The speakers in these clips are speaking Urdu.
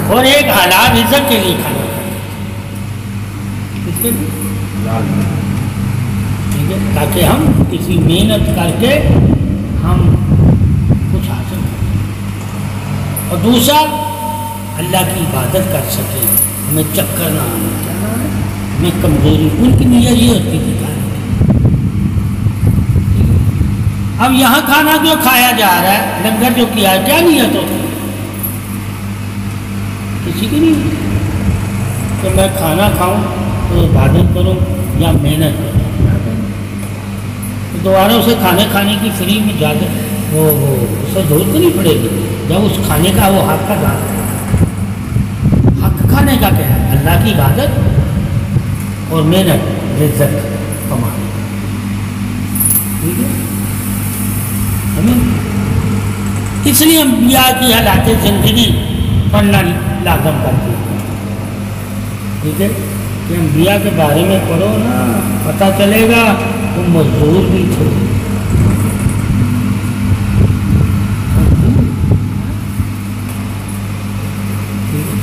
اور ایک حلال رزق کے لیے کھانا ٹھیک ہے، تاکہ ہم کسی محنت کر کے ہم کچھ حاصل کریں، اور دوسرا اللہ کی عبادت کر سکیں، ہمیں چکر نہ آنا، ہمیں کمزوری، ان کی نیت یہ ہوتی تھی کھانے کی۔ اب یہاں کھانا جو کھایا جا رہا ہے، لنگر جو کیا ہے، کیا نیت ہوتی ہے؟ کسی کی نہیں کہ میں کھانا کھاؤں تو عبادت کروں یا محنت کروں، دوبارہ اسے کھانے کی فری میں اجازت وہ اسے ضرورت نہیں پڑے گی جب اس کھانے کا وہ حق ادا کرے۔ حق کھانے کا کیا ہے؟ اللہ کی عبادت اور محنت رزق کمانے، ٹھیک ہے؟ اس لیے انبیاء کی حالات زندگی پڑھنا لازم کرتی ہے، ٹھیک ہے؟ کہ انبیاء کے بارے میں پڑھو نا، پتہ چلے گا وہ مزدور بھی تھے،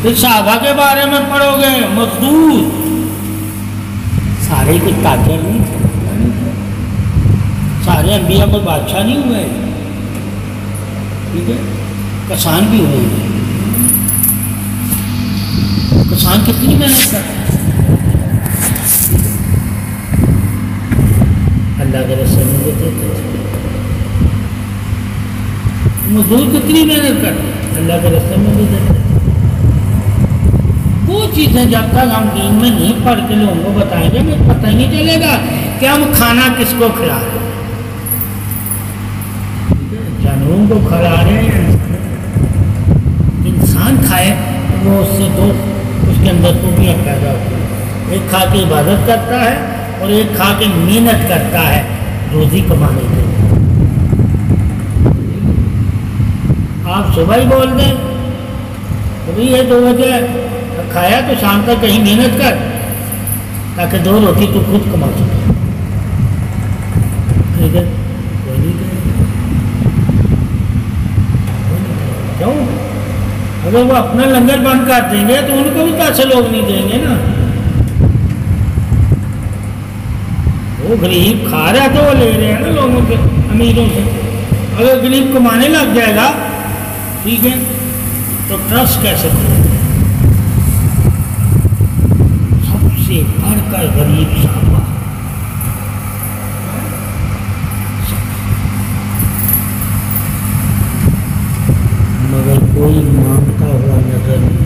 پھر صحابہ کے بارے میں پڑھو گے مزدور، سارے کوئی تاجر نہیں تھے، سارے انبیاء کوئی بادشاہ نہیں ہوئے، ٹھیک ہے؟ کسان بھی ہوئے ہیں، کسان کتنی محنت کرتے ہیں، اللہ کے رستے میں دیتے تھے، مزدور کتنی محنت کرتے ہیں، اللہ کے رستے میں بھی دیتے تھے۔ وہ چیزیں جب تک ہم دین میں نہیں پڑھ کے لوگوں کو بتائیں گے، ہمیں پتہ ہی نہیں چلے گا کہ ہم کھانا کس کو کھلا رہے ہیں، جانوروں کو کھلا رہے ہیں، انسان کھائے تو وہ اس سے دو اس کے اندر خوبیاں پیدا ہوتی ہیں، ایک کھا کے عبادت کرتا ہے اور ایک کھا کے محنت کرتا ہے روزی کمانے کے لیے۔ آپ صبح ہی بول دیں ابھی یہ 2 بجے کھایا تو شام تک کہیں محنت کر تاکہ 2 روٹی تو خود کما سکے، ٹھیک ہے؟ کوئی نہیں کرے، کیوں؟ اگر وہ اپنا لنگر بند کر دیں گے تو ان کو بھی پیسے لوگ نہیں دیں گے نا، وہ غریب کھا رہا ہے تو وہ لے رہے ہیں نا لوگوں کے، امیروں سے۔ اگر غریب کمانے لگ جائے گا، ٹھیک ہے، تو ٹرسٹ کیسے کرے؟ سب سے بڑھ کر غریب صحابہ، مگر کوئی مانگتا ہوا نظر نہیں،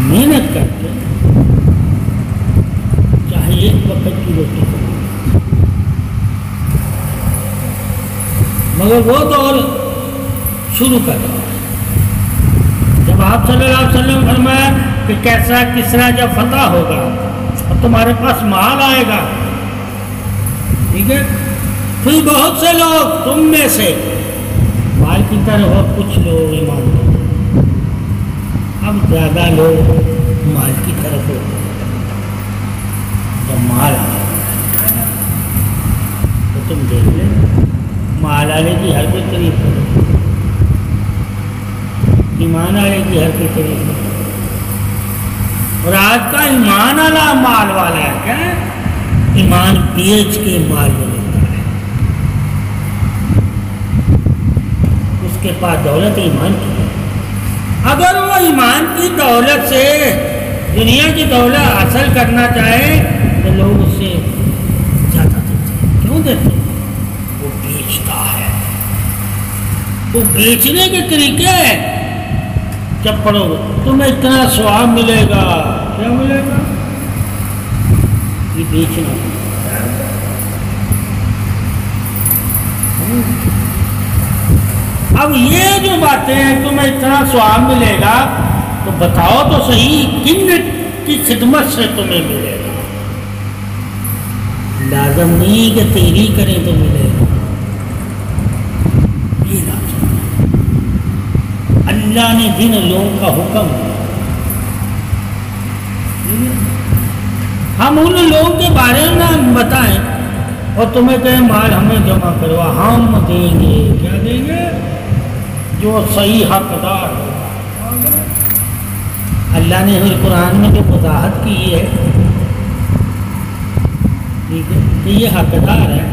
محنت کرتے چاہے ایک وقت کی روٹی کھاؤ، مگر وہ دور شروع کر دو جب آپ صلی اللہ علیہ وسلم فرمایا کہ کیسا کسرا جب فتح ہوگا اور تمہارے پاس مال آئے گا، ٹھیک ہے، پھر بہت سے لوگ تم میں سے مال کی طرف اور کچھ لوگ ایمان کو، اب زیادہ لوگ مال کی طرف ہوتے ہیں، جب مال آئے تو تم دیکھ لیں مال آنے کی ہر کوئی قریب کرو، ایمان آنے کی ہر کوئی قریب کرو، اور آج کا ایمان والا مال والا ہے کیا؟ ایمان بیچ کے مال میں لیتا ہے، اس کے پاس دولت ایمان کی ہے، اگر وہ ایمان کی دولت سے دنیا کی دولت حاصل کرنا چاہے تو لوگ اس سے زیادہ دیتے ہیں، کیوں دیتے ہیں؟ وہ بیچتا ہے، وہ بیچنے کے طریقے ہیں، جب پڑھو تمہیں اتنا ثواب ملے گا، کیا ملے گا؟ یہ بیچنا۔ اب یہ جو باتیں ہیں تمہیں اتنا ثواب ملے گا تو بتاؤ تو صحیح کن کی خدمت سے تمہیں ملے گا؟ لازم نہیں کہ تیری کریں تو ملے گا، یہ لازم ہے۔ اللہ نے جن لوگوں کا حکم ہم ان لوگوں کے بارے میں بتائیں اور تمہیں کہیں مال ہمیں جمع کروا، ہم دیں گے، کیا دیں گے؟ جو صحیح حقدار ہوگا۔ اللہ نے پھر قرآن میں جو وضاحت کی ہے ٹھیک ہے کہ یہ حقدار ہے،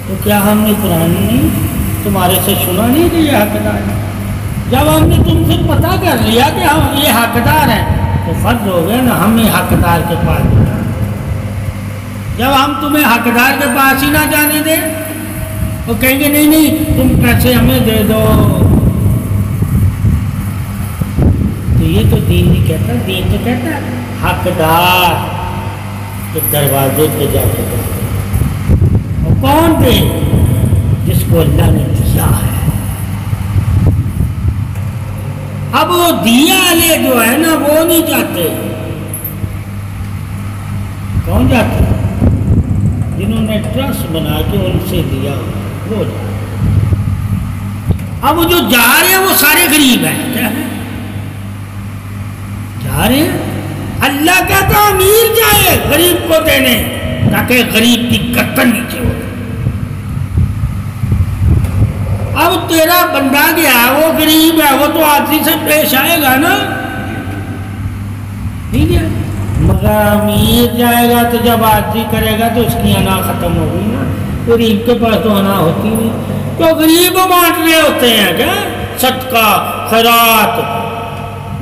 تو کیا ہم نے قرآن نہیں تمہارے سے سنا نہیں کہ یہ حقدار ہے؟ جب ہم نے تم سے پتہ کر لیا کہ ہم یہ حقدار ہیں تو فرض ہو گیا نا ہمیں حقدار کے پاس جانا۔ جب ہم تمہیں حقدار کے پاس ہی نہ جانے دیں، وہ کہیں گے نہیں نہیں تم پیسے ہمیں دے دو، تو یہ تو دین نہیں کہتا، دین تو کہتا ہے حقدار کے دروازے پہ جا کے جاتے، اور کون دے؟ جس کو اللہ نے دیا ہے۔ اب وہ دیا والے جو ہے نا وہ نہیں جاتے، کون جاتے؟ جنہوں نے ٹرسٹ بنا کے ان سے دیا وہ جاتے۔ اب وہ جو جا رہے ہیں وہ سارے غریب ہیں، کیا ہے؟ جا رہے ہیں، اللہ کہتا امیر جائے غریب کو دینے تاکہ غریب کی گردن نیچے ہو۔ اب تیرا بندہ گیا وہ غریب ہے، وہ تو عاجزی سے پیش آئے گا نا، ٹھیک ہے، مگر امیر جائے گا تو جب عاجزی کرے گا تو اس کی انا ختم ہوگی نا۔ غریب کے پاس تو انا ہوتی نہیں، تو غریب بانٹ رہے ہوتے ہیں کیا؟ صدقہ، خیرات،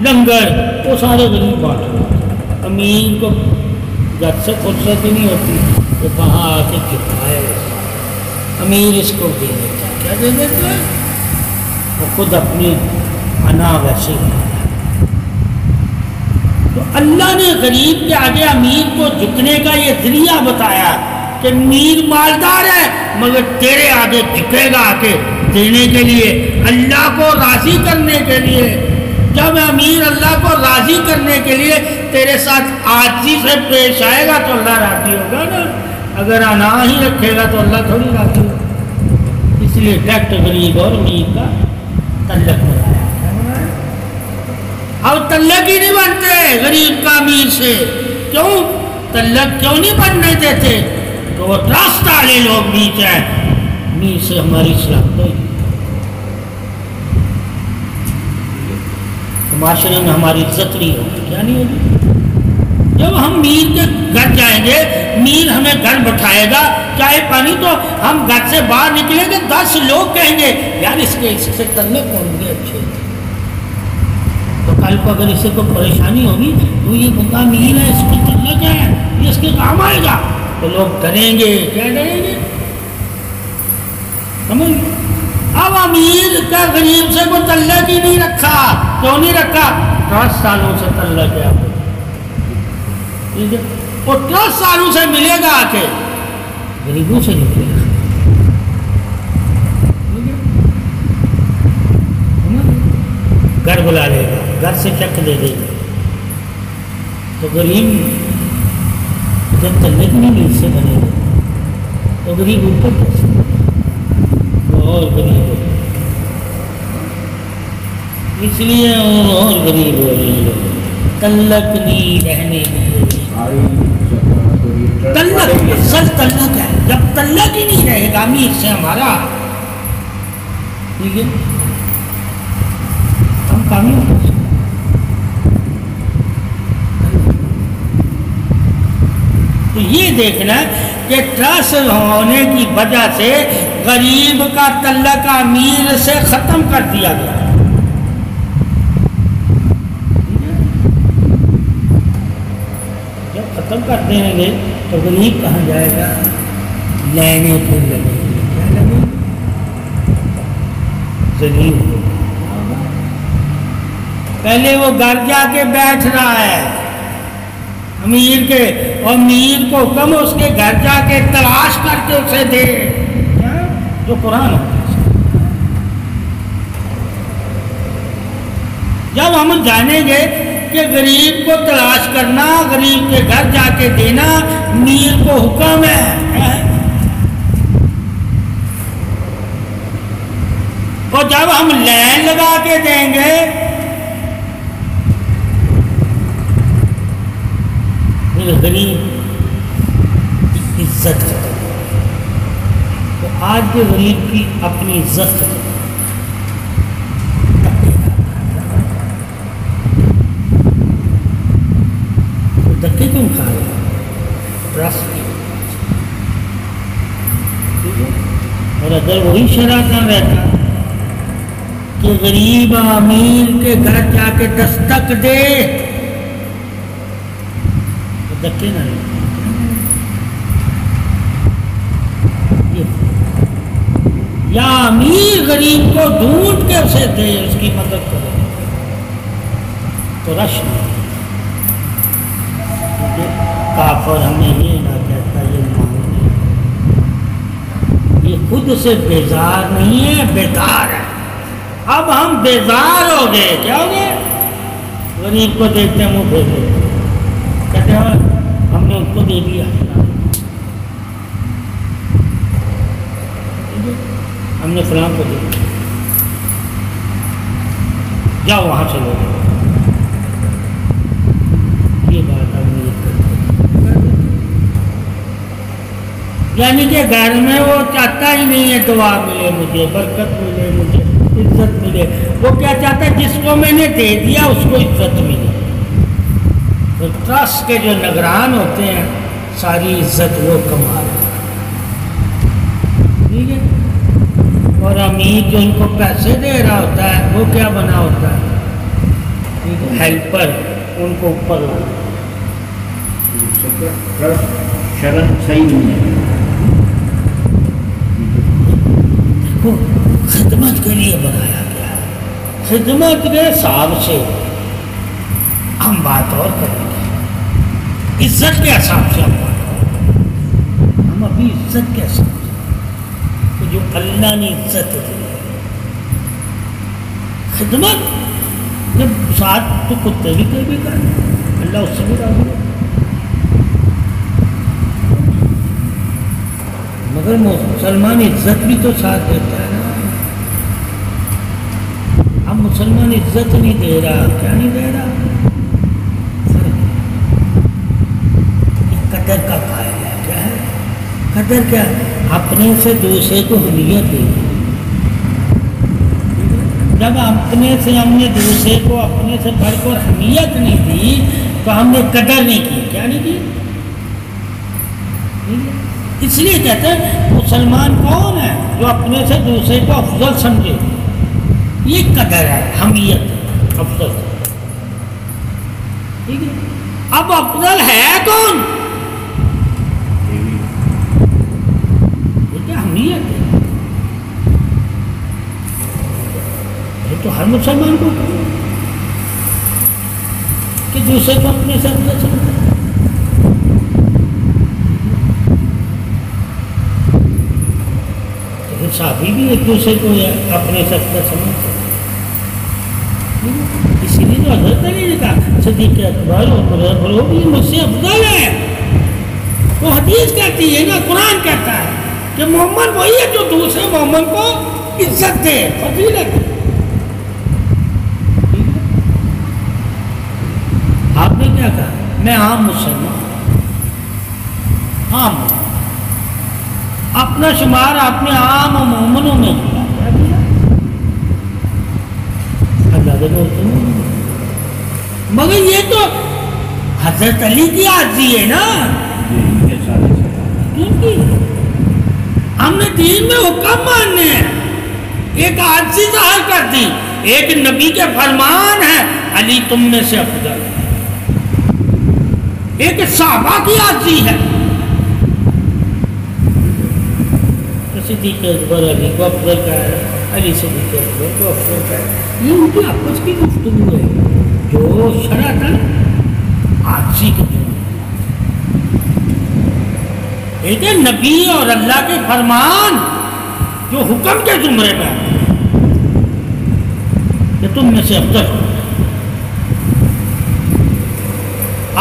لنگر، وہ سارے غریب بانٹ رہے ہوتے ہیں۔ امیر کو جب سے فرصت ہی نہیں ہوتی تو کہاں آ کے کفایہ امیر اس کو دے دیتا، کیا دے دیتا ہے؟ وہ خود اپنی انا ویسے ہی۔ تو اللہ نے غریب کے آگے امیر کو جھکنے کا یہ ذریعہ بتایا کہ امیر مالدار ہے مگر تیرے آگے جھکے گا کہ دینے کے لیے، اللہ کو راضی کرنے کے لیے۔ جب امیر اللہ کو راضی کرنے کے لیے تیرے ساتھ عاجزی سے پیش آئے گا تو اللہ راضی ہوگا نا، اگر انا ہی رکھے گا تو اللہ تھوڑی راضی ہوگا۔ اس لیے ڈائریکٹ غریب اور امیر کا تعلق بنایا۔ اب تعلق ہی نہیں بنتے غریب کا امیر سے، کیوں تعلق کیوں نہیں بننے دیتے؟ تو وہ ٹرسٹ والے لوگ نیچے ہیں، امیر سے ہماری سلامت ہوئی، معاشرے میں ہماری عزت نہیں ہوگی، کیا نہیں ہوگی؟ جب ہم میر کے گھر جائیں گے، میر ہمیں گھر بٹھائے گا چائے پانی، تو ہم گھر سے باہر نکلیں گے 10 لوگ کہیں گے یار اس سے تعلق ہوں گے اچھے، تو کل کو اگر اسے کوئی پریشانی ہوگی تو یہ بندہ میر ہے، اس کو تعلق ہے، یہ اس کے کام آئے گا، تو لوگ ڈریں گے، کیا ڈریں گے؟ سمجھ؟ اب امیر کا غریب سے کوئی تعلق ہی نہیں رکھا، کیوں نہیں رکھا؟ 10 سالوں سے تعلق ہے، ٹھیک ہے، وہ 10 سالوں سے ملے گا آ کے، غریبوں سے نہیں ملے گا، گھر بلا لے گا، گھر سے چک دے دے گا، تو غریب جب تعلق نہیں مل سے بنے گا تو غریب اوپر کیسے اور غریب ہو، اس لیے اور غریب ہو رہی ہے، تعلق نہیں رہنے کی، تعلق اصل تعلق ہے، جب تعلق ہی نہیں رہے گا امیر سے ہمارا، ٹھیک ہے، ہم کامیاب ہو سکتے۔ تو یہ دیکھنا کہ ٹرسٹ ہونے کی وجہ سے غریب کا تعلق امیر سے ختم کر دیا گیا، جب ختم کر دیں گے تو غریب کہاں جائے گا؟ لینے کو لگے گا، کیا لگے گا؟ ذلیل ہوگا۔ پہلے وہ گھر جا کے بیٹھ رہا ہے امیر کے، اور امیر کو حکم اس کے گھر جا کے تلاش کر کے اسے دے، جو قرآن ہوتا ہے۔ جب ہم جانیں گے کہ غریب کو تلاش کرنا، غریب کے گھر جا کے دینا امیر کو حکم ہے، اور جب ہم لائن لگا کے دیں گے پھر غریب کی عزت آج کے غریب کی اپنی عزت ہے، دھکے کیوں کھا رہے ہیں؟ ٹرسٹ کی، اور اگر وہی شرح نہ رہتا کہ غریب امیر کے گھر جا کے دستک دے تو دھکے نہ رہتے، یا امیر غریب کو ڈھونڈ کے اسے دے، اس کی مدد کرے تو رش نہیں۔ کافر ہمیں یہ نہ کہتا یہ مانگے، یہ خود سے بیزار نہیں ہے، بیدار ہے۔ اب ہم بیزار ہو گئے، کیا ہو گئے؟ غریب کو دیتے ہیں وہ بھیج دیتے، کہتے ہیں ہم نے اس کو دے دیا، ہم نے فلاں کو دے دیا، جاؤ وہاں سے لو، یہ بات ہم نے کرتے، یعنی کہ گھر میں وہ چاہتا ہی نہیں ہے دعا ملے مجھے، برکت ملے مجھے، عزت ملے، وہ کیا چاہتا ہے جس کو میں نے دے دیا اس کو عزت ملے۔ تو ٹرسٹ کے جو نگران ہوتے ہیں ساری عزت وہ کما رہے ہیں، ٹھیک ہے؟ اور امیر جو ان کو پیسے دے رہا ہوتا ہے وہ کیا بنا ہوتا ہے؟ ہیلپر، ان کو اوپر لانا۔ شرط صحیح نہیں ہے، دیکھو خدمت کے لیے بنایا گیا ہے، خدمت کے حساب سے ہم بات اور کریں گے، عزت کے حساب سے ہم بات اور کریں گے۔ ہم ابھی عزت کے حساب سے تو جو اللہ نے عزت دی خدمت، جب ساتھ تو کتے بھی کوئی بھی کریں اللہ اس سے بھی راضی ہے، مگر مسلمان عزت بھی تو ساتھ دیتا ہے نا۔ اب مسلمان عزت نہیں دے رہا، کیا نہیں دے رہا؟ قدر کا قائل ہے، کیا ہے قدر؟ کیا اپنے سے دوسرے کو حمیت دی، جب اپنے سے ہم نے دوسرے کو اپنے سے بڑھ کر حمیت نہیں دی تو ہم نے قدر نہیں کی، کیا نہیں کی؟ اس لیے کہتے ہیں مسلمان کون ہے؟ جو اپنے سے دوسرے کو افضل سمجھے، یہ قدر ہے، حمیت ہے، افضل، ٹھیک ہے؟ اب افضل ہے کون؟ یہ کیا حمیت ہے؟ یہ تو ہر مسلمان کو کہ دوسرے کو اپنے سے افضل سمجھے۔ صحابی بھی ایک دوسرے کو اپنے سے افضل سمجھتے، اسی لیے تو حضرت علی نے کہا صدیق اکبر اور بھی مجھ سے افضل ہے۔ وہ حدیث کہتی ہے نا، قرآن کہتا ہے کہ محمد وہی ہے جو دوسرے محمد کو عزت دے، فضیلت دے۔ آپ نے کیا کہا؟ میں عام مسلمان، عام اپنا شمار آپ نے عام مومنوں میں کیا، اللہ کے بولتے ہیں۔ مگر یہ تو حضرت علی کی عاجزی ہے نا، کیونکہ ہم نے دین میں حکم ماننے ہیں، ایک عاجزی ظاہر کر دی، ایک نبی کے فرمان ہے علی تم میں سے افضل، ایک صحابہ کی عاجزی ہے، صدیق اکبر علی کو افضل کہا ہے، علی صدیق اکبر کو افضل کہا ہے، یہ ان کی آپس کی گفتگو ہے جو شرع تھا عاجزی کی جو ایک ہے نبی اور اللہ کے فرمان جو حکم کے زمرے میں کہ تم میں سے افضل ہو،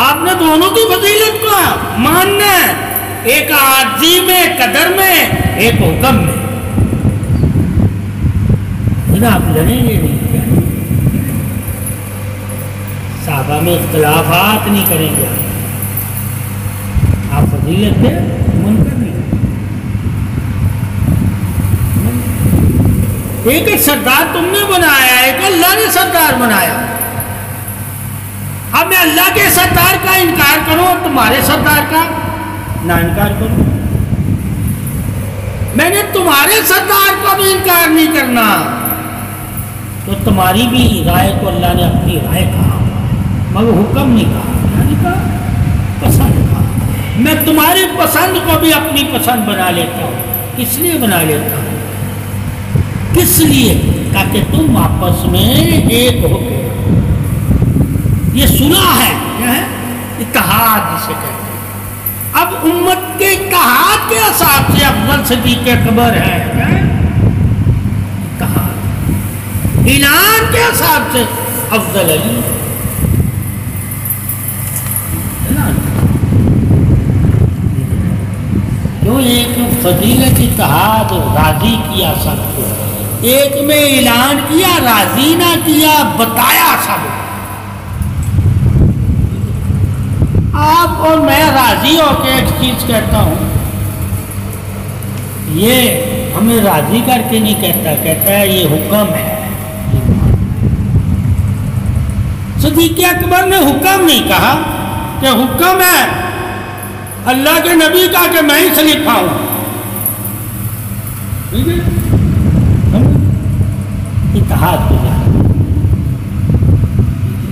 آپ نے دونوں کی فضیلت کو ماننا ہے، ایک عاجزی میں، قدر میں، ایک حکم میں۔ آپ لڑیں گے نہیں، صحابہ میں اختلافات نہیں کریں گے، آپ فضیلت پہ منکر نہیں، ایک سردار تم نے بنایا، ایک اللہ نے سردار بنایا۔ اب میں اللہ کے سردار کا انکار کروں، تمہارے سردار کا نہ انکار کروں؟ میں نے تمہارے سردار کا بھی انکار نہیں کرنا، تو تمہاری بھی رائے کو اللہ نے اپنی رائے کہا، مگر حکم نہیں کہا، کیا نہیں کہا؟ پسند کہا۔ میں تمہاری پسند کو بھی اپنی پسند بنا لیتا ہوں۔ اس لیے بنا لیتا ہوں، کس لیے؟ تاکہ تم آپس میں ایک ہو کے، یہ سنا ہے کیا ہے؟ اتحاد جسے کہتے ہیں۔ اب امت کے اتحاد کے حساب سے افضل صدیق اکبر ہے، کیا ہے؟ اتحاد۔ اعلان کے حساب سے افضل علی۔ جو ایک فضیلت اتحاد راضی کیا سب کو، ایک میں اعلان کیا راضی نہ کیا، بتایا سب۔ آپ اور میں راضی ہو کے ایک چیز کہتا ہوں، یہ ہمیں راضی کر کے نہیں کہتا، کہتا ہے یہ حکم ہے۔ صدیق اکبر نے حکم نہیں کہا کہ حکم ہے اللہ کے نبی کا کہ میں ہی خلیفہ ہوں۔ اتحاد ہو جائے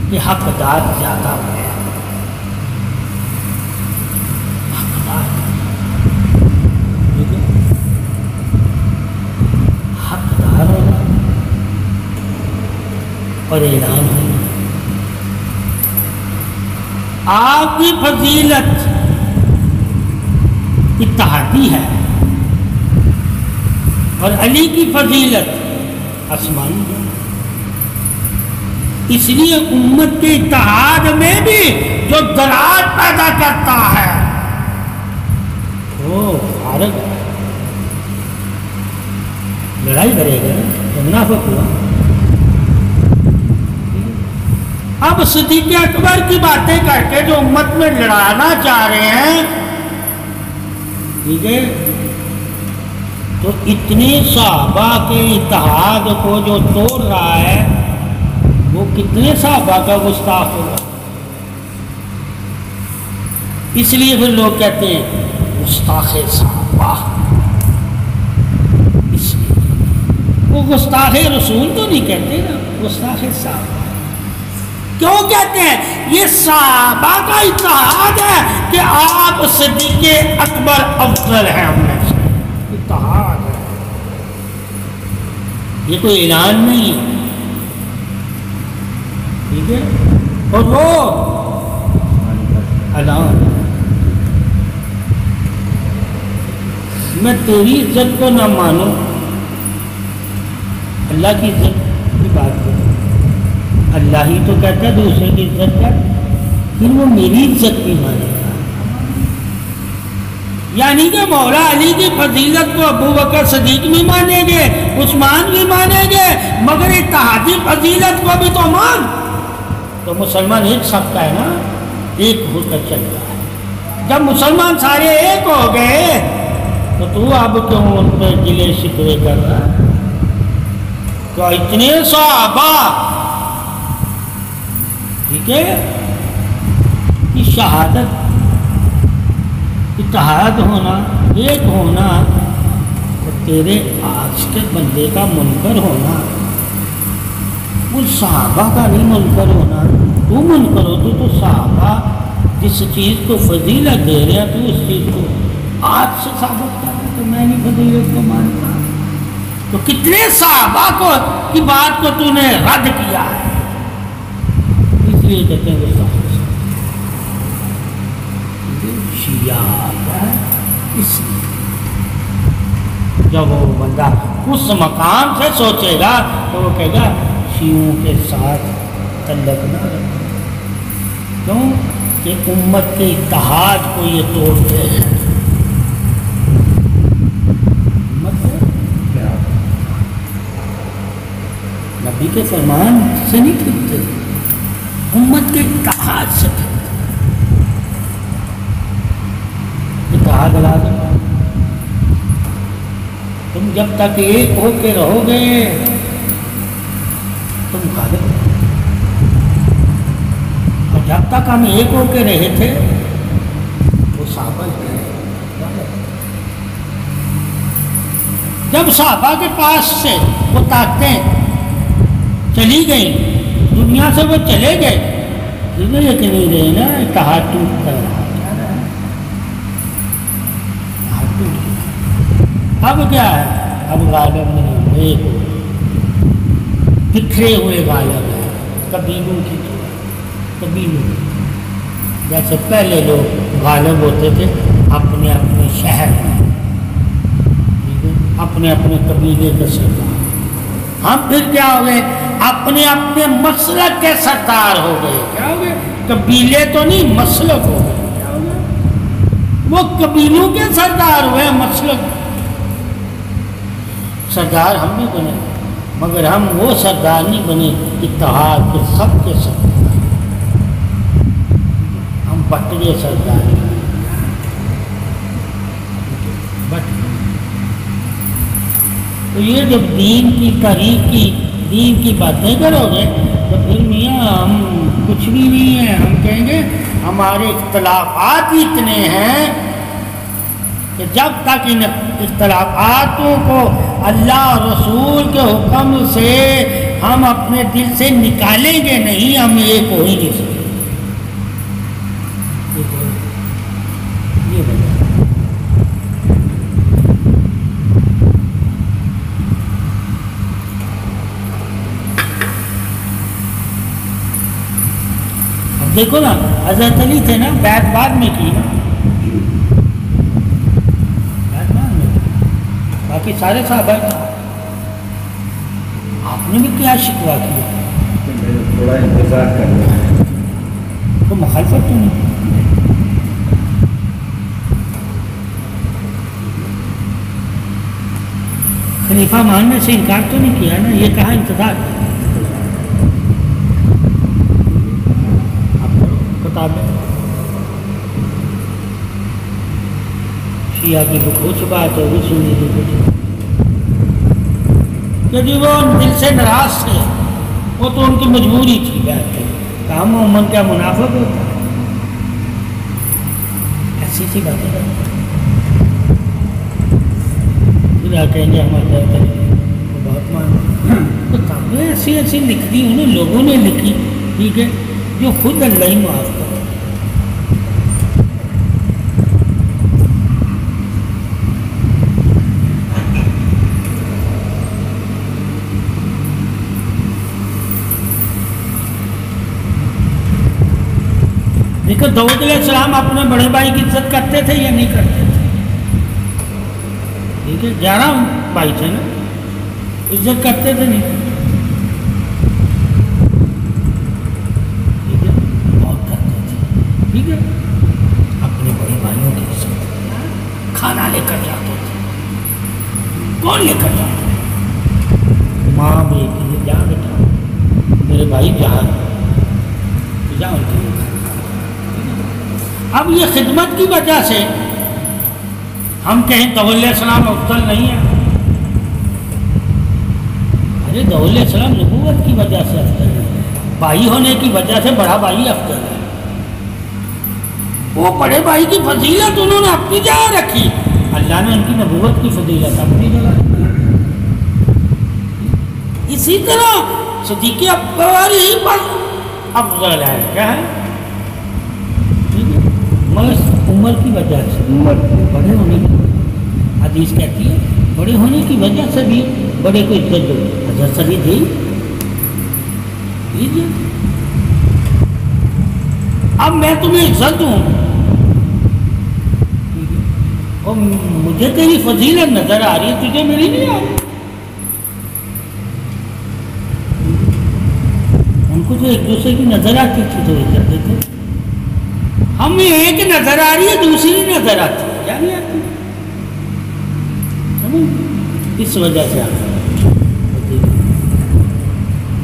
کہ حقدار زیادہ ہے، حقدار ہونا اور اعلان ہونا۔ آپ کی فضیلت اتحادی ہے اور علی کی فضیلت آسمانی ہے۔ اس لیے امت کے اتحاد میں بھی جو دراز پیدا کرتا ہے وہ فارغ ہے، لڑائی کرے گا، منافق ہوا۔ اب صدیق اکبر کی باتیں کر کے جو امت میں لڑانا چاہ رہے ہیں، ٹھیک ہے، تو اتنے صحابہ کے اتحاد کو جو توڑ رہا ہے وہ کتنے صحابہ کا گستاخ ہوگا؟ اس لیے پھر لوگ کہتے ہیں گستاخ صحابہ، اس لیے وہ گستاخ رسول تو نہیں کہتے نا، گستاخ صحابہ کیوں کہتے ہیں؟ یہ صحابہ کا اتحاد ہے کہ آپ صدیق اکبر افضل ہیں ہم میں سے، اتحاد ہے، یہ کوئی اعلان نہیں ہے، ٹھیک ہے؟ اور وہ اعلان، میں تیری عزت کو نہ مانوں، اللہ کی عزت کی بات کروں، اللہ ہی تو کہتا ہے دوسرے کی عزت کر، پھر وہ میری عزت بھی مانے گا۔ یعنی کہ مولا علی کی فضیلت کو ابو بکر صدیق بھی مانیں گے، عثمان بھی مانیں گے، مگر اتحادی فضیلت کو بھی تو مان۔ تو مسلمان ایک سب کا ہے نا، ایک ہو کر چل رہا ہے۔ جب مسلمان سارے ایک ہو گئے تو اب کیوں ان پہ گلے شکوے کر رہا ہے؟ تو اتنے صحابہ، ٹھیک ہے، کہ شہادت، اتحاد ہونا، ایک ہونا، اور تیرے آج کے بندے کا منکر ہونا، اس صحابہ کا نہیں منکر ہونا، تو منکر ہو تو صحابہ جس چیز کو فضیلت دے رہے ہیں تو اس چیز کو آج سے ثابت کر رہے تو میں نہیں فضیلت کو مانتا، تو کتنے صحابہ کو کی بات کو تو نے رد کیا ہے؟ اس لیے کہتے ہیں گستاخ شیعہ ہے۔ اس لیے جب وہ بندہ اس مقام سے سوچے گا تو وہ کہے گا شیعوں کے ساتھ تعلق نہ رکھو، کیوں کہ امت کے اتحاد کو یہ توڑتے ہیں۔ نبی کے فرمان سے نہیں ٹھیکتے، امت کے اتحاد سے ٹھیکتے۔ اتحاد لازم، تو تم جب تک ایک ہو کے رہو گے تم غالب ہو، اور جب تک ہم ایک ہو کے رہے تھے وہ صحابہ تھے۔ جب صحابہ کے پاس سے وہ طاقتیں چلی گئیں، دنیا سے وہ چلے گئے، یہ کہ نہیں رہے نا، اتحاد ٹوٹ کر اب کیا ہے؟ اب غالب نہیں، ایک ہو، بکھرے ہوئے غالب ہیں، قبیلوں کی قبیلوں، جیسے پہلے لوگ غالب ہوتے تھے اپنے اپنے شہر میں، اپنے اپنے قبیلے کے سردار۔ ہم پھر کیا ہو گئے؟ اپنے اپنے مسلک کے سردار ہو گئے۔ کیا ہو گئے؟ قبیلے تو نہیں، مسلک ہو گئے۔ کیا ہو گئے؟ وہ قبیلوں کے سردار ہوئے، مسلک سردار ہم نہیں بنے، مگر ہم وہ سردار نہیں بنے اتحاد کے سب کے سردار، ہم بٹ گئے سردار بٹ۔ تو یہ جب دین کی تحریک کی، دین کی باتیں کرو گے تو پھر میاں ہم کچھ بھی نہیں ہیں، ہم کہیں گے ہمارے اختلافات اتنے ہیں کہ جب تک ان اختلافاتوں کو اللہ اور رسول کے حکم سے ہم اپنے دل سے نکالیں گے نہیں، ہم ایک ہو ہی نہیں سکتے۔ یہ بتا اب دیکھو نا، حضرت علی تھے نا، بیعت بعد میں کی نا، باقی سارے صحابہ آپ نے بھی کیا شکوہ کیا؟ تھوڑا انتظار کر رہا ہے تو مخالفت تو نہیں، خلیفہ ماننے سے انکار تو نہیں کیا نا، یہ کہا انتظار کتابیں شیعہ کی کچھ بات ہے، وہ سنی تھی کچھ کہ جی وہ دل سے ناراض تھے، وہ تو ان کی مجبوری تھی بیعت کرنے، کام عموماً کیا منافق ہوتا ہے، ایسی سی باتیں کرتے پھر آ کہیں گے ہمارے بہت مان کتابیں ایسی ایسی لکھ دی انہیں لوگوں نے لکھی، ٹھیک ہے، جو خود اللہ ہی معاف کرے۔ دیکھو داؤد علیہ السلام اپنے بڑے بھائی کی عزت کرتے تھے یا نہیں کرتے تھے؟ ٹھیک ہے، 11 بھائی تھے نا، عزت کرتے تھے نہیں کرتے؟ ٹھیک ہے، بہت کرتے تھے، ٹھیک ہے، اپنے بڑے بھائیوں کی عزت، کھانا لے کر جاتے تھے، کون لے کر جاتے تھے؟ ماں بیٹی جا بیٹا میرے بھائی جہاں جا ان کے لیے۔ اب یہ خدمت کی وجہ سے ہم کہیں داؤد علیہ السلام افضل نہیں ہے، ارے داؤد علیہ السلام نبوت کی وجہ سے افضل ہے، بھائی ہونے کی وجہ سے بڑا بھائی افضل ہے، وہ بڑے بھائی کی فضیلت انہوں نے اپنی جگہ رکھی، اللہ نے ان کی نبوت کی فضیلت اپنی جگہ رکھی۔ اسی طرح صدیق اکبر ہی پر افضل ہے، کیا ہے؟ مگر عمر کی وجہ سے، عمر بڑے ہونے کی حدیث کہتی ہے بڑے ہونے کی وجہ سے بھی بڑے کو عزت دو، حضرت علی دی دیجیے، اب میں تمہیں عزت دوں اور مجھے تیری فضیلت نظر آ رہی ہے، تجھے میری نہیں آ رہی۔ ان کو تو ایک دوسرے کی نظر آتی تھی تو عزت دیتے، ہمیں ایک نظر آ رہی ہے دوسری نظر آتی ہے، کیا نہیں آتی؟ اس وجہ سے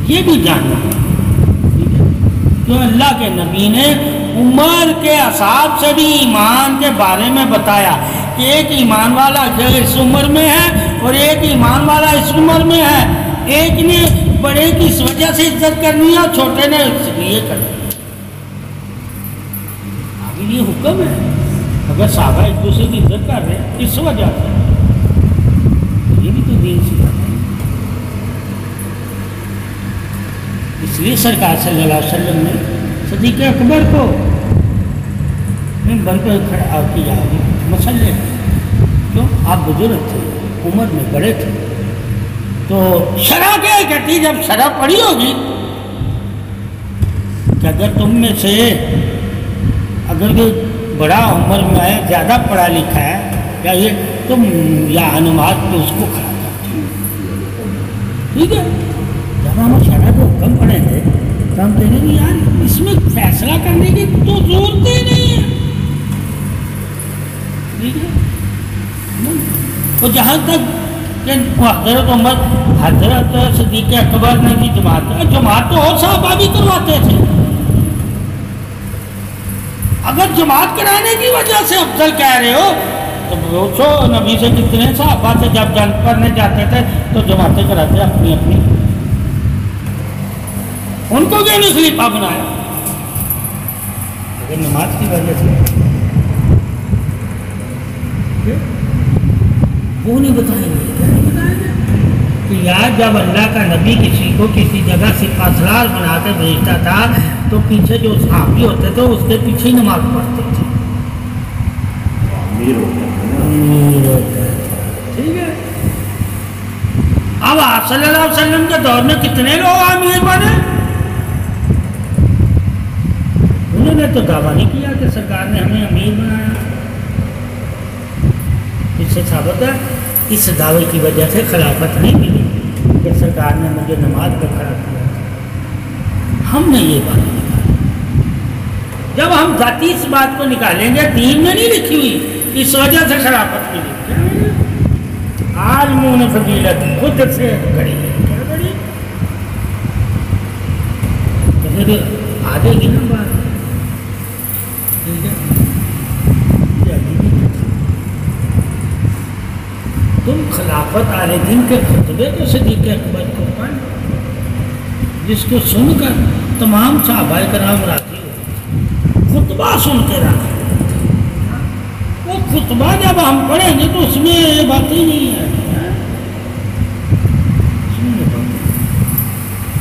یہ بھی جاننا کہ اللہ کے نبی نے عمر کے اصحاب سے بھی ایمان کے بارے میں بتایا کہ ایک ایمان والا اگر اس عمر میں ہے اور ایک ایمان والا اس عمر میں ہے، ایک نے بڑے کی اس وجہ سے عزت کرنی ہے، چھوٹے نے اس لیے کرنی ہے۔ آگے یہ حکم ہے، اگر صحابہ ایک دوسرے کی عزت کر رہے ہیں اس وجہ سے، یہ بھی تو دین سکھاتا ہے۔ اس لیے سرکار صلی اللہ علیہ وسلم نے صدیق اکبر کو منبر پہ کھڑا کیا مسئلے کیوں؟ آپ بزرگ تھے، عمر میں بڑے تھے، تو شرح کیا کہتی جب شرح پڑھی ہوگی کہ اگر تم میں سے اگر کوئی بڑا عمر میں ہے، زیادہ پڑھا لکھا ہے، یا یہ تم یا نماز پہ اس کو کھڑا کرتے ہو، ٹھیک ہے؟ جب ہم شرح کو حکم پڑھیں گے تو ہم کہیں گے یار اس میں فیصلہ کرنے کی تو ضرورت ہی نہیں ہے، ٹھیک ہے؟ تو جہاں تک کہ حضرت عمر، حضرت صدیق اکبر نے کی جماعت تو اور صحابہ بھی کرواتے تھے، اگر جماعت کرانے کی وجہ سے افضل کہہ رہے ہو تو پوچھو نبی سے کتنے صحابہ سے جب جنگ کرنے جاتے تھے تو جماعتیں کراتے اپنی اپنی، ان کو کیوں نہیں خلیفہ بنایا؟ اگر نماز کی وجہ سے وہ نہیں بتائیں گے، کیا نہیں بتائیں گے کہ یار جب اللہ کا نبی کسی کو کسی جگہ سپہ سالار بنا کے بھیجتا تھا تو پیچھے جو صحابی ہوتے تھے اس کے پیچھے ہی نماز پڑھتے تھے، امیر ہوتے تھے، ٹھیک ہے؟ اب آپ صلی اللہ علیہ وسلم کے دور میں کتنے لوگ امیر بنے؟ انہوں نے تو دعویٰ نہیں کیا کہ سرکار نے ہمیں امیر بنایا، اس سے ثابت ہے اس دعوے کی وجہ سے خلافت نہیں ملی کہ سرکار نے مجھے نماز پہ کھڑا کیا، ہم نے یہ بات نکالی۔ جب ہم ذاتی اس بات کو نکالیں گے، دین میں نہیں لکھی ہوئی اس وجہ سے خلافت ملی، عالموں نے فضیلت خود سے کری ہے، کیا کری؟ تو پھر آگے کی نا بات، ٹھیک ہے؟ تم خلافت والے دن کے خطبے کو صدیق اکبر کو پڑھ، جس کو سن کر تمام صحابہ کرام راضی ہو، خطبہ سن کے راضی ہو، وہ خطبہ جب ہم پڑھیں گے تو اس میں یہ بات ہی نہیں ہے،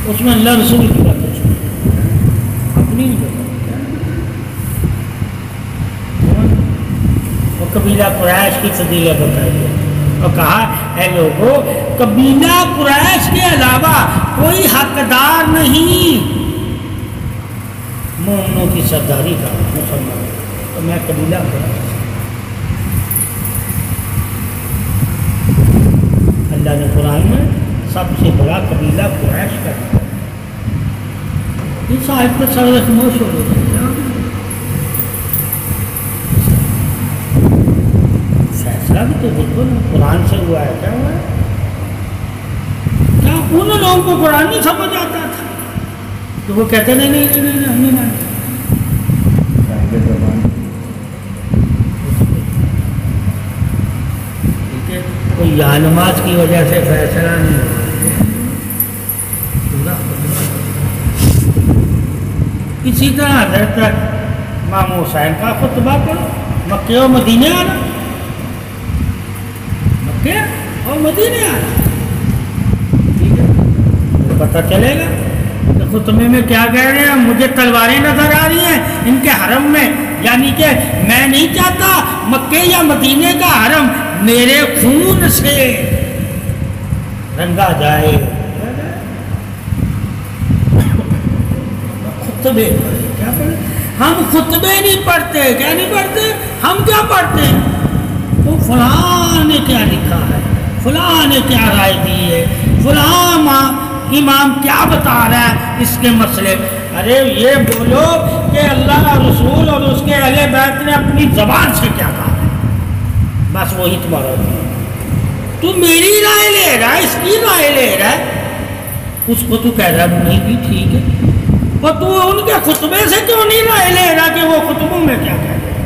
اس میں اللہ رسول کی باتیں سنیں، اپنی نہیں بتائیں۔ وہ قبیلہ قریش کی فضیلت بتائی ہے اور کہا اے لوگوں، قبیلہ قریش کے علاوہ کوئی حقدار نہیں مومنوں کی سرداری کا، مسلمان، تو میں قبیلہ قریش، اللہ نے قرآن میں سب سے بڑا قبیلہ قریش کا دیا، اس آیت پر سر خاموش ہو گئے، فیصلہ بھی تو بالکل قرآن سے ہوا ہے، کیا ہوا ہے؟ کیا ان لوگوں کو قرآن نہیں سمجھ آتا تھا تو وہ کہتے نہیں نہیں نہیں ہم نہیں مانتے، ٹھیک ہے؟ کوئی یا نماز کی وجہ سے فیصلہ نہیں ہوا، اسی طرح حضرت امام حسین کا خطبہ پڑھو، مکے و مدینے آنا، مکے اور مدینے آنا، ٹھیک ہے؟ پتہ چلے گا کہ خطبے میں کیا کہہ رہے ہیں، مجھے تلواریں نظر آ رہی ہیں ان کے حرم میں، یعنی کہ میں نہیں چاہتا مکے یا مدینے کا حرم میرے خون سے رنگا جائے، خطبے پڑھے، کیا پڑھے؟ ہم خطبے نہیں پڑھتے، کیا نہیں پڑھتے؟ ہم کیا پڑھتے ہیں؟ تو فلاں نے کیا لکھا ہے، فلاں نے کیا رائے دی ہے، فلاں امام کیا بتا رہا ہے اس کے مسئلے، ارے یہ بولو کہ اللہ رسول اور اس کے اہل بیت نے اپنی زبان سے کیا کہا ہے، بس وہی تمہارا ہے۔ تو میری رائے لے رہا ہے، اس کی رائے لے رہا ہے، اس کو تو کہہ رہا ہے نہیں بھی ٹھیک ہے، اور تو ان کے خطبے سے کیوں نہیں رائے لے رہا کہ وہ خطبوں میں کیا کہہ رہے ہیں؟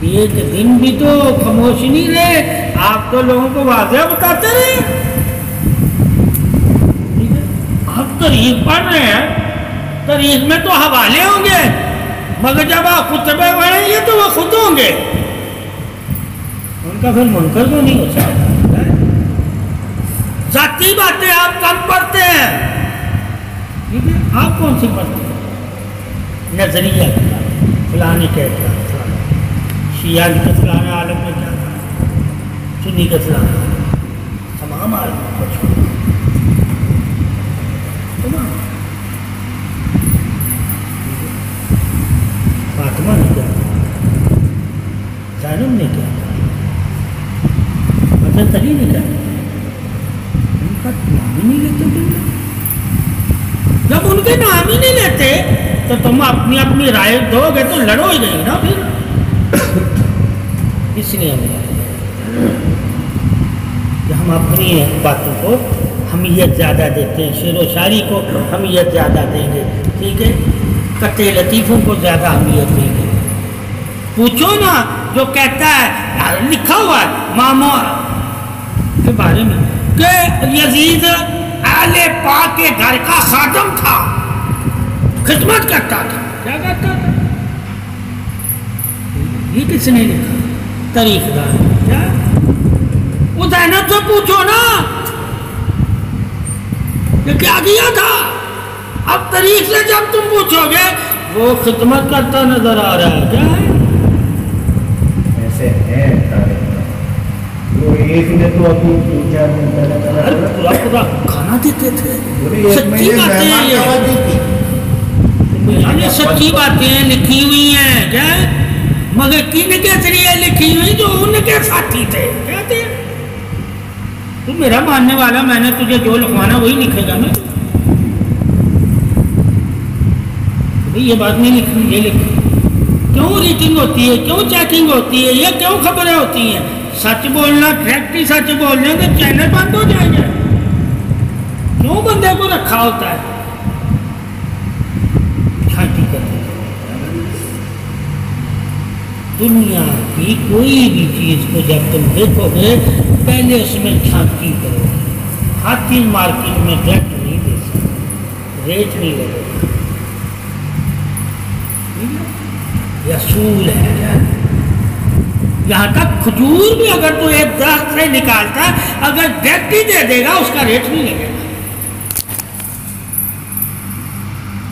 ایک دن بھی تو خاموش نہیں رہے، آپ تو لوگوں کو واضح بتاتے رہے۔ آپ تاریخ پڑھ رہے ہیں، تاریخ میں تو حوالے ہوں گے، مگر جب آپ خطبے پڑھیں گے تو وہ خود ہوں گے، ان کا پھر منکر تو نہیں ہو سکتا۔ ذاتی باتیں آپ کم پڑھتے ہیں، ٹھیک ہے؟ آپ کون سی پڑھتے ہیں؟ نظریہ فلانے کہتا ہے، شیعہ کا فلانا عالم میں کیا تھا، سنی کا فلانا عالم، تمام عالم کو چھوڑ، تمام۔ فاطمہ نے کیا کہا، زینب نے کیا کہا، حضرت علی نے کیا کہا، ان کا نام ہی نہیں لیتے تم۔ جب ان کے نام ہی نہیں لیتے تو تم اپنی اپنی رائے دو گے تو لڑو ہی نہیں نا پھر۔ اس لیے ہم اپنی باتوں کو اہمیت زیادہ دیتے ہیں، شعر و شاعری کو اہمیت زیادہ دیں گے، ٹھیک ہے، قطع لطیفوں کو زیادہ اہمیت دیں گے۔ پوچھو نا جو کہتا ہے، لکھا ہوا ہے ماموں کے بارے میں کہ یزید اہل پاک کے گھر کا خادم تھا، خدمت کرتا تھا، کیا کرتا تھا؟ یہ کس نے لکھا؟ تاریخ دار۔ کیا وہ زینب سے پوچھو نا کہ کیا کیا تھا؟ اب تاریخ سے جب تم پوچھو گے وہ خدمت کرتا نظر آ رہا ہے، کیا ہے؟ ایسے ہیں تاریخ وہ ایک نے تو ابھی 2-4 دن پہلے پورا کھانا دیتے تھے، سچی باتیں ہیں یہ سچی باتیں لکھی ہوئی ہیں، کیا مگر کن کے ذریعے لکھی ہوئی؟ جو ان کے ساتھی تھے، کہتے ہیں تو میرا ماننے والا، میں نے تجھے جو لکھوانا وہی لکھے گا نا، یہ بات نہیں لکھی، یہ لکھی۔ کیوں ریٹنگ ہوتی ہے، کیوں چیکنگ ہوتی ہے، یہ کیوں خبریں ہوتی ہیں؟ سچ بولنا، ڈائریکٹلی سچ بولنے تو چینل بند ہو جائیں گے، کیوں بندے کو رکھا ہوتا ہے؟ دنیا کی کوئی بھی چیز کو جب تم دیکھو گے پہلے اس میں جھانکی کرو، ہاتھی مارکیٹ میں ڈائریکٹ نہیں دے سکتے، ریٹ نہیں لگے گا، یہ اصول ہے۔ یہاں تک کھجور بھی اگر تو ایک درخت سے نکالتا ہے، اگر ڈائریکٹ ہی دے دے گا اس کا ریٹ نہیں لگے گا،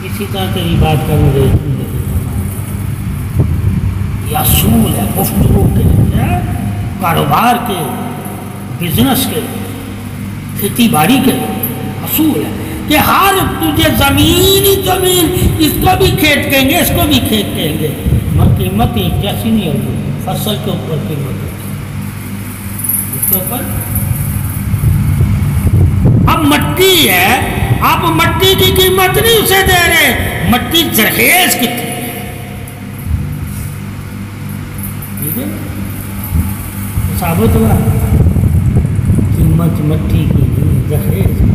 اسی طرح تیری بات کا وہ ریٹ نہیں لگے گا۔ یہ اصول ہے گفتگو کے، کاروبار کے، بزنس کے، کھیتی باڑی کے اصول ہے کہ ہر تجھے زمین ہی زمین، اس کو بھی کھیت کہیں گے، اس کو بھی کھیت کہیں گے، مگر قیمت ایک جیسی نہیں ہوگی، فصل کے اوپر قیمت ہوگی، اس کے اوپر۔ اب مٹی ہے، آپ مٹی کی قیمت نہیں اسے دے رہے، مٹی زرخیز کتنی ہے، ٹھیک ہے، ثابت ہوا قیمت مٹی کی نہیں، زرخیز کی۔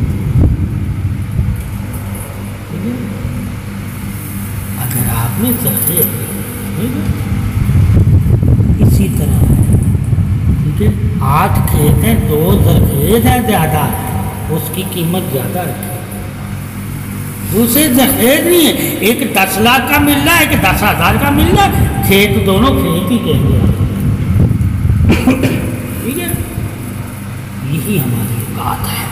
اگر آپ نے زرخیز، اسی طرح ٹھیک ہے، 8 کھیت ہیں، 2 زرخیز ہے زیادہ، اس کی قیمت زیادہ رکھے، دوسرے زرخیز نہیں ہے، ایک 10 لاکھ کا مل رہا ہے، ایک 10,000 کا مل رہا ہے، کھیت دونوں کھیت ہی کہیں گے، ٹھیک ہے۔ یہی ہماری اوقات ہے،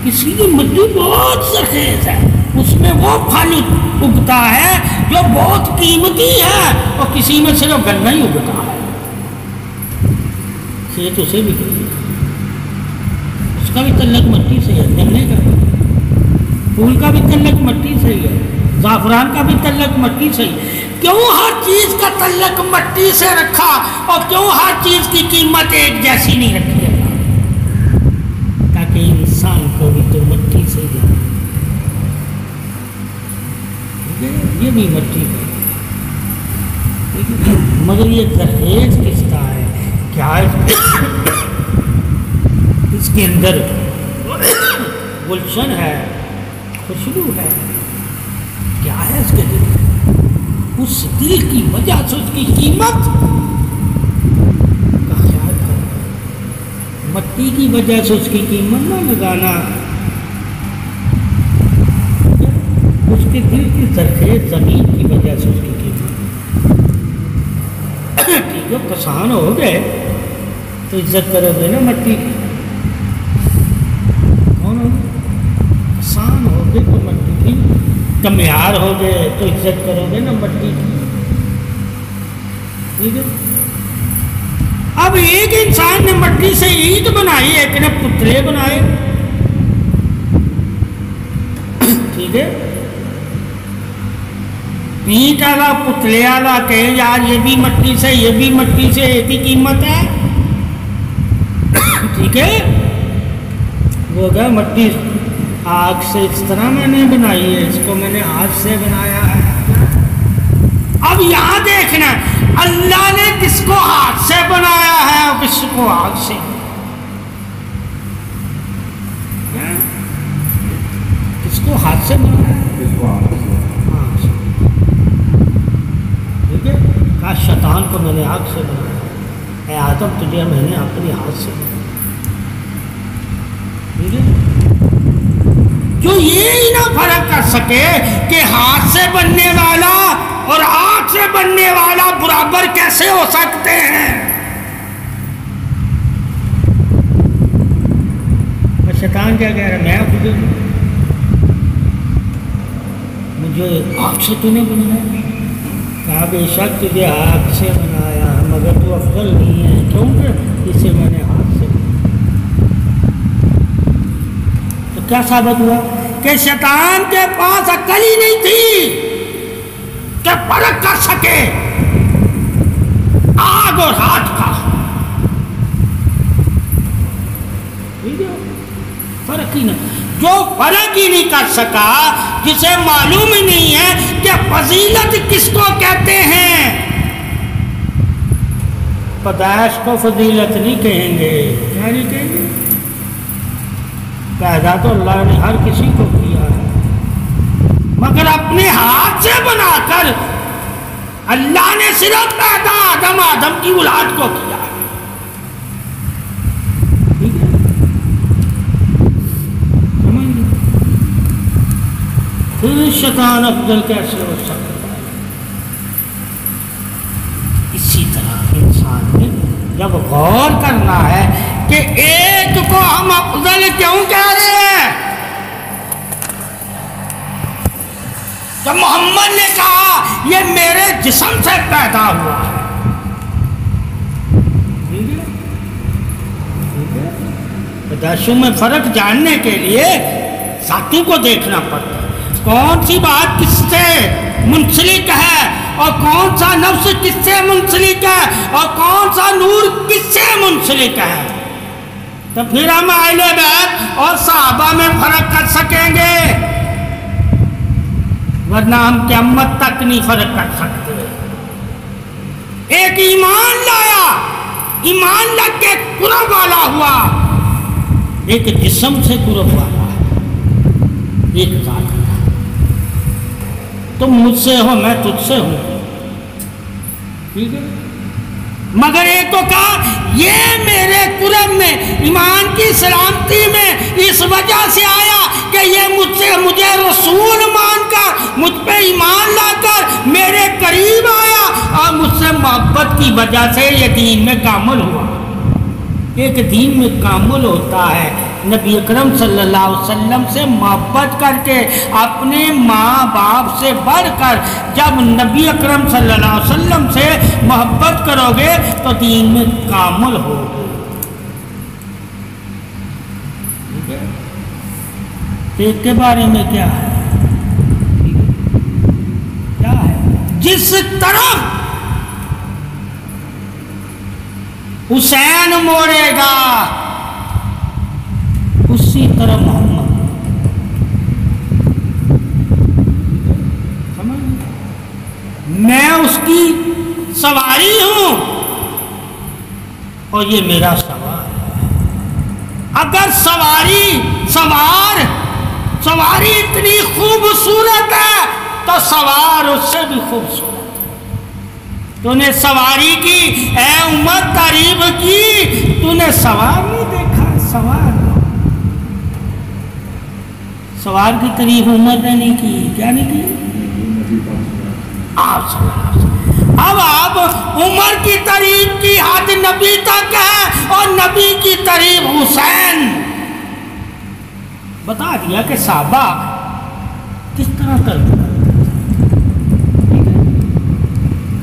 کسی کی مٹی بہت زرخیز ہے، اس میں وہ پھل اگتا ہے جو بہت قیمتی ہے، اور کسی میں صرف گنا ہی اگتا ہے، کھیت اسے بھی کہتے ہیں، اس کا بھی تعلق مٹی سے ہے، گنے کا، پھول کا بھی تعلق مٹی سے ہی ہے، زعفران کا بھی تعلق مٹی سے ہی ہے۔ کیوں ہر چیز کا تعلق مٹی سے رکھا، اور کیوں ہر چیز کی قیمت ایک جیسی نہیں رکھی ہے؟ تاکہ انسان کو بھی تو مٹی سے جانا، یہ بھی مٹی ہے، مگر یہ زرخیز کس کا ہے؟ کیا اس کے اندر گلشن ہے، خوشبو ہے، کیا ہے اس کے دل میں؟ اس دل کی وجہ سے اس کی قیمت کا خیال کرنا، مٹی کی وجہ سے اس کی قیمت نہ لگانا، اس کے دل کی زرخیز زمین کی وجہ سے اس کی قیمت، ٹھیک ہے، کسان ہو گئے تو عزت کرو گے نا مٹی کی، کون ہو گئے؟ کسان ہو گئے تو مٹی کی، کمیار ہو گئے تو عزت کرو گے نا مٹی کی، ٹھیک ہے۔ اب ایک انسان نے مٹی سے اینٹ بنائی، ایک نے پتلے بنائے، ٹھیک ہے، اینٹ والا پتلے والا کہ یار یہ بھی مٹی سے یہ بھی مٹی سے ایک ہی قیمت ہے، ٹھیک ہے، وہ گیا مٹی آگ سے اس طرح میں نے بنائی ہے، اس کو میں نے ہاتھ سے بنایا ہے۔ اب یہاں دیکھنا اللہ نے کس کو ہاتھ سے بنایا ہے اور کس کو آگ سے، کس کو ہاتھ سے بنایا ہے، کس کو آگ سے، ٹھیک ہے، کہا شیطان کو میں نے آگ سے بنایا، اے آدم تجھے میں نے اپنی ہاتھ سے بنایا، ٹھیک ہے۔ جو یہ ہی نہ فرق کر سکے کہ ہاتھ سے بننے والا اور آگ سے بننے والا برابر کیسے ہو سکتے ہیں، اور شیطان کیا کہہ رہا ہے، میں مجھے آگ سے تو نے بنایا، کہا بے شک تجھے آگ سے بنایا مگر تو افضل نہیں ہے، کیونکہ اسے میں نے ہاتھ سے بنایا۔ تو کیا ثابت ہوا کہ شیطان کے پاس عقل ہی نہیں تھی کہ فرق کر سکے آگ اور ہاتھ کا، فرق ہی نہیں، جو فرق ہی نہیں کر سکا، جسے معلوم ہی نہیں ہے کہ فضیلت کس کو کہتے ہیں، پیدائش کو فضیلت نہیں کہیں گے، کیا نہیں کہیں گے، پیدا تو اللہ نے ہر کسی کو کیا ہے، مگر اپنے ہاتھ سے بنا کر اللہ نے صرف پیدا آدم کی اولاد کو کیا ہے، ٹھیک ہے، پھر شیطان افضل کیسے ہو سکتا ہے؟ اسی طرح انسان نے جب غور کرنا ہے کہ ایک کو ہم افضل کیوں کہہ رہے ہیں، جب محمد نے کہا یہ میرے جسم سے پیدا ہوا ہے، پیدائشوں میں فرق جاننے کے لیے ذاتوں کو دیکھنا پڑتا ہے، کون سی بات کس سے منسلک ہے اور کون سا نفس کس سے منسلک ہے اور کون سا نور کس سے منسلک ہے، تو پھر ہم اہل بیت اور صحابہ میں فرق کر سکیں گے، ورنہ ہم قیامت تک نہیں فرق کر سکتے۔ ایک ایمان لایا، ایمان لگ کے قرب والا ہوا، ایک جسم سے قرب والا ہے، ایک ذات ہے، تم مجھ سے ہو میں تجھ سے ہوں، ٹھیک ہے، مگر ایک کو کہا یہ میرے قرب میں ایمان کی سلامتی میں اس وجہ سے آیا کہ یہ مجھے رسول مان کر مجھ پہ ایمان لا کر میرے قریب آیا اور مجھ سے محبت کی وجہ سے یہ دین میں کامل ہوا۔ ایک دین میں کامل ہوتا ہے نبی اکرم صلی اللہ علیہ وسلم سے محبت کر کے، اپنے ماں باپ سے بڑھ کر جب نبی اکرم صلی اللہ علیہ وسلم سے محبت کرو گے تو دین میں کامل ہوگے، ٹھیک ہے۔ ایک کے بارے میں کیا ہے، کیا ہے، جس طرف حسین موڑے گا اسی طرح محمد، میں اس کی سواری ہوں اور یہ میرا سوار ہے۔ اگر سواری اتنی خوبصورت ہے تو سوار اس سے بھی خوبصورت ہے۔ تو نے سواری کی، اے عمر تعریف کی، تو نے سوار نہیں دیکھا؟ سوار کی تعریف عمر نے نہیں کی، کیا نہیں کی؟ اب آپ عمر کی تعریف کی حد نبی تک ہے، اور نبی کی تعریف حسین۔ بتا دیا کہ صحابہ کس طرح کرتے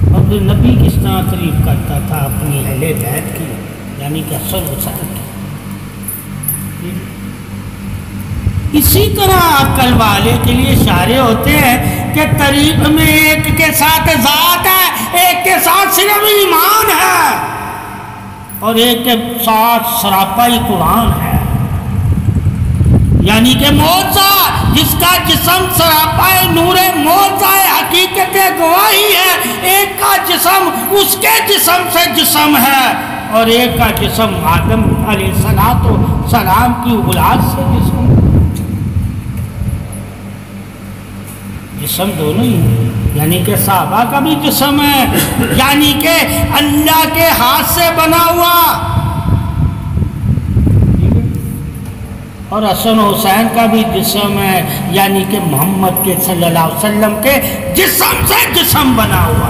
اور پھر نبی کس طرح تعریف کرتا تھا اپنی اہل بیت کی، یعنی کہ حسن حسین کی۔ اسی طرح عقل والے کے لیے اشارے ہوتے ہیں کہ تعریف میں ایک کے ساتھ ذات ہے، ایک کے ساتھ صرف ایمان ہے، اور ایک کے ساتھ سراپا ہی قرآن ہے، یعنی کہ معجزہ جس کا جسم سراپا نور معجزہ حقیقت گواہی ہے، ایک کا جسم اس کے جسم سے جسم ہے، اور ایک کا جسم آدم علیہ السلام کی اولاد سے جسم ہے۔ جسم دونوں ہی ہیں، یعنی کہ صحابہ کا بھی جسم ہے، یعنی کہ اللہ کے ہاتھ سے بنا ہوا، اور حسن حسین کا بھی جسم ہے، یعنی کہ محمد کے صلی اللہ علیہ وسلم کے جسم سے جسم بنا ہوا۔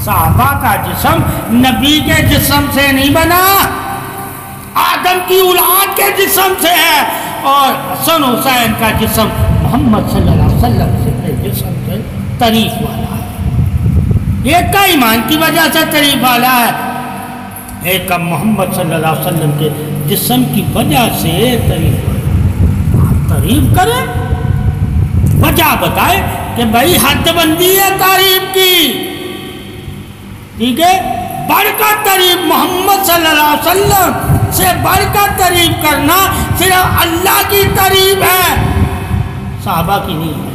صحابہ کا جسم نبی کے جسم سے نہیں بنا، آدم کی اولاد کے جسم سے ہے، اور حسن حسین کا جسم محمد صلی اللہ علیہ وسلم سے جسم سے تعریف والا ہے۔ ایک کا ایمان کی وجہ سے تعریف والا ہے، ایک کا محمد صلی اللہ علیہ وسلم کے جسم کی وجہ سے تعریف والا ہے۔ آپ تعریف کریں، وجہ بتائے کہ بھائی حد بندی ہے تعریف کی، ٹھیک ہے، بڑھ کر تعریف محمد صلی اللہ علیہ وسلم سے بڑھ کر تعریف کرنا صرف اللہ کی تعریف ہے، صحابہ کی نہیں ہے۔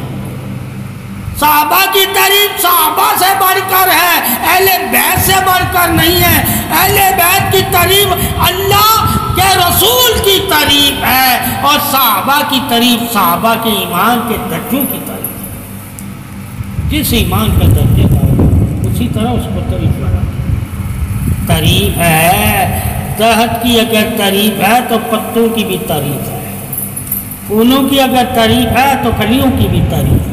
صحابہ کی تعریف صحابہ سے بڑھ کر ہے، اہل بیت سے بڑھ کر نہیں ہے۔ اہل بیت کی تعریف اللہ کے رسول کی تعریف ہے، اور صحابہ کی تعریف صحابہ کے ایمان کے درجوں کی تعریف ہے۔ جس ایمان کا درجے کا ہوگا اسی طرح اس کو تعریف والا تعریف ہے۔ درخت کی اگر تعریف ہے تو پتوں کی بھی تعریف ہے، پھولوں کی اگر تعریف ہے تو کلیوں کی بھی تعریف ہے،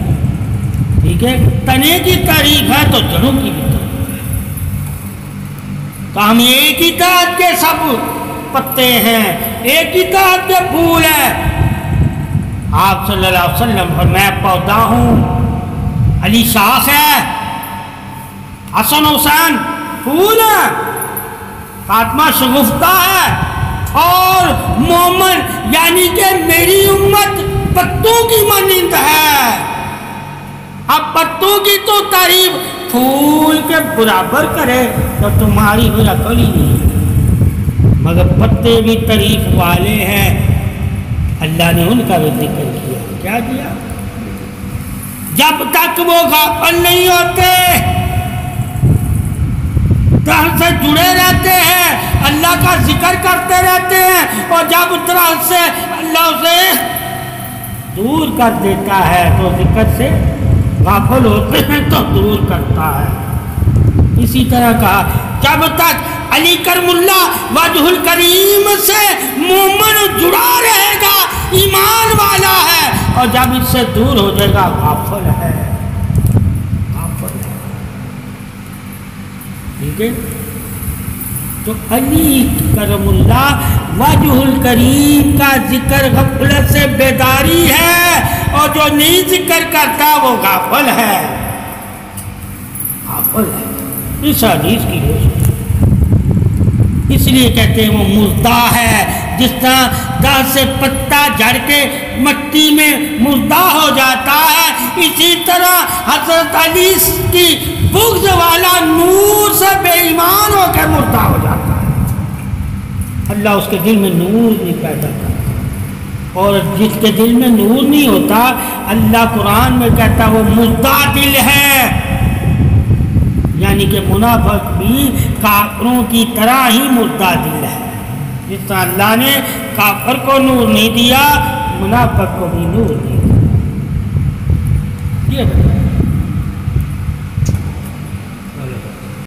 ٹھیک ہے، تنے کی تعریف ہے تو جڑوں کی بھی تعریف ہے۔ تو ہم ایک ہی درخت کے سب پتے ہیں، ایک ہی درخت کے پھول ہیں۔ آپ صلی اللہ علیہ وسلم اور میں پودا ہوں، علی شاخ ہے، حسن حسین پھول ہے، فاطمہ شگفتہ ہے، اور مومن یعنی کہ میری امت پتوں کی مانند ہے۔ اب پتوں کی تو تعریف پھول کے برابر کرے تو تمہاری کوئی عقل ہی نہیں ہے، مگر پتے بھی تعریف والے ہیں، اللہ نے ان کا بھی ذکر کیا۔ کیا کیا؟ جب تک وہ غافل نہیں ہوتے، درخت سے جڑے رہتے ہیں، اللہ کا ذکر کرتے رہتے ہیں، اور جب درخت سے اللہ اسے دور کر دیتا ہے تو ذکر سے غافل ہوتے ہیں تو دور کرتا ہے۔ اسی طرح کہا جب تک علی کرم اللہ وجہ الکریم سے مومن جڑا رہے گا ایمان والا ہے، اور جب اس سے دور ہو جائے گا غافل ہے، غافل ہے، ٹھیک ہے۔ تو علی کرم اللہ وجہ الکریم کا ذکر غفلت سے بیداری ہے، اور جو نہیں ذکر کرتا وہ غافل ہے، غافل ہے۔ اس حدیث کی روشنی اس لیے کہتے ہیں وہ مردہ ہے، جس طرح درخت سے پتا جھڑ کے مٹی میں مردہ ہو جاتا ہے، اسی طرح حضرت علی کی بغض والا نور سے بے ایمان ہو کر مردہ ہو جاتا ہے۔ اللہ اس کے دل میں نور نہیں پیدا کرتا، اور جس کے دل میں نور نہیں ہوتا اللہ قرآن میں کہتا وہ مردہ دل ہے، یعنی کہ منافق بھی کافروں کی طرح ہی مردہ دل ہے۔ جس طرح اللہ نے کافر کو نور نہیں دیا، منافق کو بھی نور نہیں دیا۔ یہ